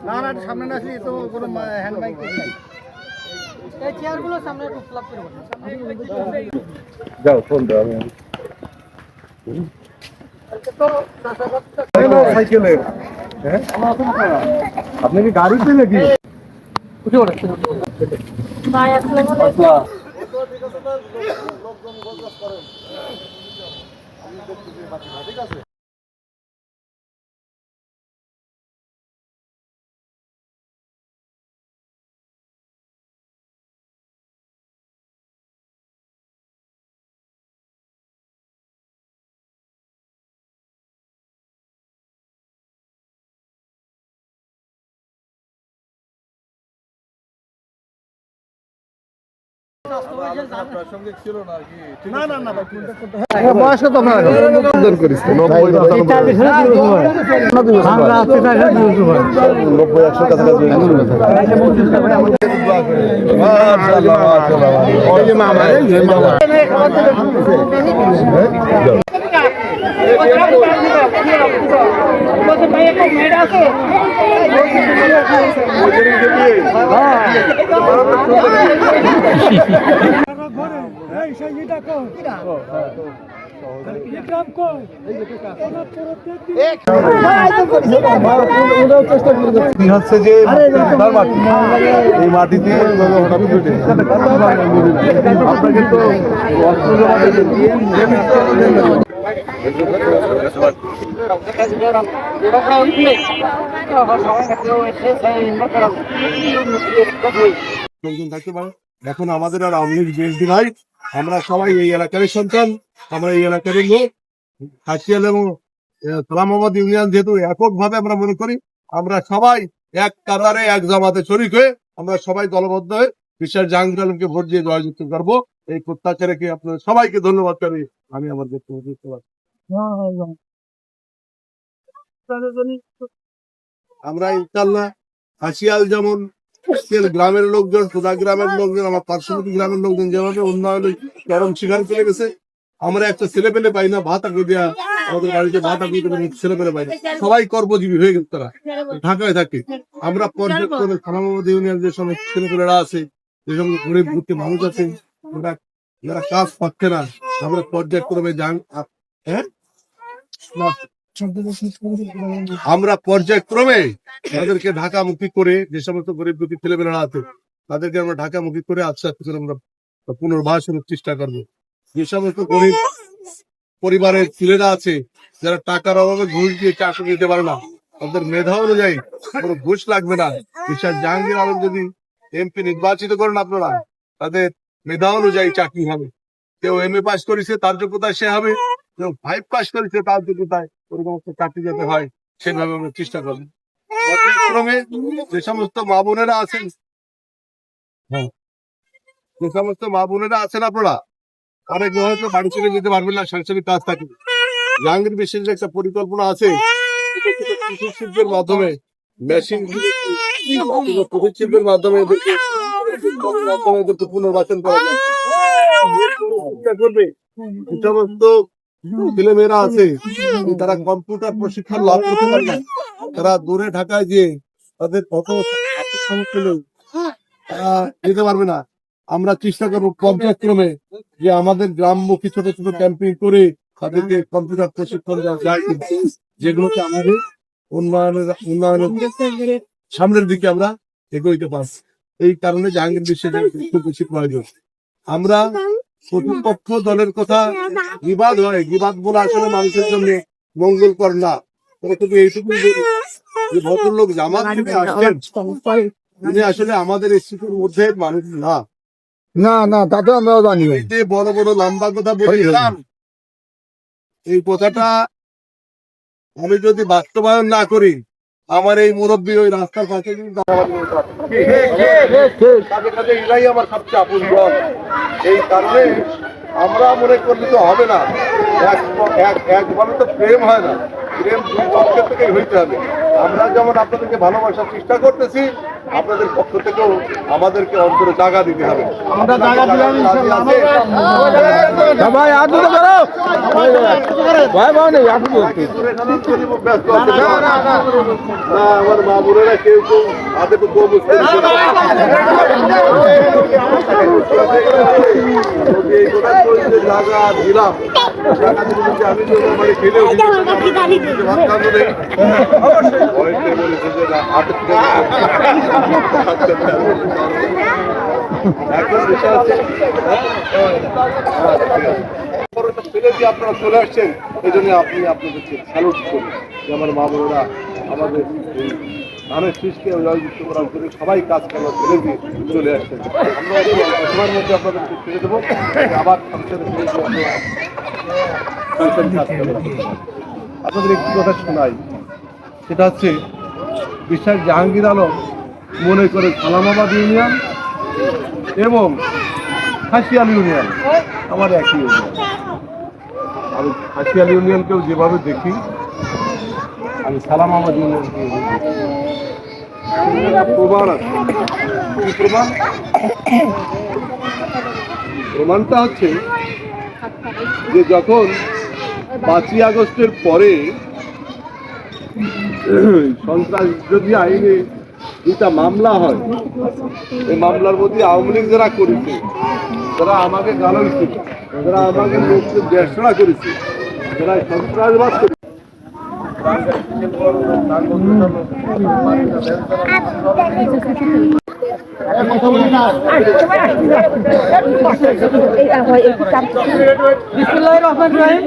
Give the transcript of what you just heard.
না না সামনে না আসলে তো কোনো হ্যান্ড মাইক নাই। এই চেয়ারগুলো সামনে একটু ফ্লাপ করে বসে। যাও ফোন দাও আমি সাইকেলে। হ্যাঁ আপনি কি গাড়িতে নাকি? উঠে পড়ে ভাই আসসালামু আলাইকুম। লোকজন বদমাশ করেন আমি দেখতেছি বাকি ঠিক আছে। প্রাসঙ্গিক ছিল না আর কি। না না না বয়স কত আপনার? সুন্দর করিস 90 100 কাছাকাছি। মাশাআল্লাহ মাশাআল্লাহ ওই যে মামা রে মামা হচ্ছে যে এই মাটিতে আপনাকে তো থাকতে পারে। এখন আমাদের আর আওয়ামী লীগ বিএনপি নাই, আমরা সবাই এই এলাকার সন্তান, আমরা এই এলাকার লোক। হাসিয়াল এবং সালামাবাদ ইউনিয়ন যেহেতু এককভাবে আমরা মনে করি, আমরা সবাই এক কাতারে এক জামাতে শরিক হয়ে আমরা সবাই দলবদ্ধ হয়ে বিশ্বাস জাহাঙ্গীর আলমকে ভোট দিয়ে জয়যুক্ত করবো। এই প্রত্যাশা রেখে আপনাদের সবাইকে ধন্যবাদ করি। আমি আমার বক্তব্য দিতে পারি। আমরা ইনশাল্লাহ হাসিয়াল যেমন গ্রামের লোকজন, খোদা গ্রামের লোকজন, আমার পার্শ্ববর্তী গ্রামের লোকজন যেভাবে উন্নয়নের চরম শিকার করে গেছে, আমরা একটা ছেলে পেলে পাই না ভাত আঁকু দিয়া, আমাদের বাড়িতে ভাত আঁকু ছেলে পেলে পাই না, সবাই কর্মজীবী হয়ে গেছে, তারা ঢাকায় থাকে। আমরা পর্যায়ক্রমে সালামাবাদ ইউনিয়ন যে সমস্ত ছেলে পেলেরা আছে, যে সমস্ত গরিব দুঃখী মানুষ আছে, যারা কাজ পাচ্ছে না, আমরা পর্যায়ক্রমে হ্যাঁ আমরা পর্যায়ক্রমে তাদেরকে ঢাকামুখী করে, যে সমস্ত গরিব দুঃখী ছেলেমেয়েরা আছে তাদেরকে আমরা ঢাকামুখী করে আস্তে আস্তে করে আমরা পুনর্বাসনের চেষ্টা করবো। যে সমস্ত গরিব পরিবারের ছেলেরা আছে যারা টাকার অভাবে ঘুষ দিয়ে চাকরি দিতে পারে না, তাদের মেধা অনুযায়ী কোনো ঘুষ লাগবে না। বিশ্বাস জাহাঙ্গীর আলম যদি এমপি নির্বাচিত করেন আপনারা, তাদের মেধা অনুযায়ী চাকরি হবে। কেউ MA পাস করেছে তার যোগ্যতায় সে হবে, কেউ 5 পাস করেছে তার যোগ্যতায় ওরকম একটা চাকরি যাতে হয় সেভাবে আমরা চেষ্টা করবো। পর্যায়ক্রমে যে সমস্ত মা বোনেরা আছেন, যে সমস্ত মা বোনেরা আছেন আপনারা অনেক হয়তো বাড়ি ছেড়ে যেতে পারবেন না, সাংসারিক কাজ থাকে। জাহাঙ্গীর বিশেষ একটা পরিকল্পনা আছে কৃষি শিল্পের মাধ্যমে, মেশিন কৃষি শিল্পের মাধ্যমে এদেরকে পুনর্বাসন করা করবে। যে সমস্ত ছেলে মেয়েরা আছে তারা কম্পিউটার প্রশিক্ষণ লাভ করতে পারবে, তারা দূরে ঢাকায় গিয়ে তাদের কত সমস্যা নেই, তারা যেতে পারবে না। আমরা চেষ্টা করবো পর্যায়ক্রমে যে আমাদের গ্রামমুখী ছোট ছোট ক্যাম্পেইন করে তাদেরকে কম্পিউটার প্রশিক্ষণ দেওয়া যায়, যেগুলোতে আমাদের উন্নয়নের সামনের দিকে আমরা এগোইতে পারছি। এই কারণে জাহাঙ্গীর বিশ্বের খুব বেশি প্রয়োজন। আমরা প্রতিপক্ষ দলের কথা বিবাদ হয়, বিবাদ বলে আসলে মানুষের জন্য মঙ্গলকর না। তবে এইটুকু যে ভদ্রলোক জামাত থেকে আসছেন, তিনি আসলে আমাদের এই স্মৃতির মধ্যে মানুষ না। না না তা তো আমরাও জানি। বড় বড় লম্বা কথা বলেছিলাম, এই কথাটা আমি যদি বাস্তবায়ন না করি, আমার এই মুরব্বী ওই রাস্তার পাশে এরাই আমার সবচেয়ে আপন জন। এই কারণে আমরা মনে করলে তো হবে না, একবারে তো প্রেম হয় না, প্রেম দুই পক্ষের থেকেই হইতে হবে। আমরা যেমন আপনাদেরকে ভালোবাসার চেষ্টা করতেছি, আপনাদের পক্ষ থেকেও আমাদেরকে অন্তরে জায়গা দিতে হবে। আমরা জায়গা দিলাম ইনশাআল্লাহ। ভাই আর দুটো ধরো ভাই ভাই নেই আর দুটো ব্যস্ত আছে না? না, আমার মা বোনেরা কেউ কেউ হাতে তো কম যদি এই কথা যে জায়গা দিলাম, জায়গা দিলে যদি আমি যদি আমার খেলেও ভাত খাবো নেই, অনেকটাই বলেছে যে না, হাতে এখন বিষয় হচ্ছে ফেলে দিয়ে আপনারা চলে আসছেন, এই জন্য আপনি আপনাদেরকে স্যালুট করি যে আমার মা বোনেরা আমাদের এই ধানের শীষকে জয়যুক্ত করার জন্য সবাই কাজ করার ফেলে দিয়ে চলে আসছেন। আমরা সময়ের মধ্যে আপনাদেরকে ছেড়ে দেবো, আবার সংসদে ফিরে গিয়ে আপনারা সংসদে কাজ করবেন। আপনাদের একটি কথা শোনাই, সেটা হচ্ছে বিশ্বাস জাহাঙ্গীর আলম মনে করে সালামাবাদ ইউনিয়ন এবং হাসিয়াল ইউনিয়ন আমার একই ইউনিয়ন। আমি হাসিয়াল ইউনিয়নকেও যেভাবে দেখি, আমি সালামাবাদ ইউনিয়নকে প্রমাণ আছে। কি প্রমাণ? প্রমাণটা হচ্ছে যে যখন 5ই আগস্টের পরে সন্ত্রাস বিরোধী আইনে দুটা মামলা হয়, এই মামলার মধ্যে আওয়ামী লীগ যারা করেছে, যারা আমাকে গালাইছে, যারা আমাকে লোককে দেশড়া করেছে, যারা সন্ত্রাসবাদ করেছে, বিসমিল্লাহির রহমানির রহিম।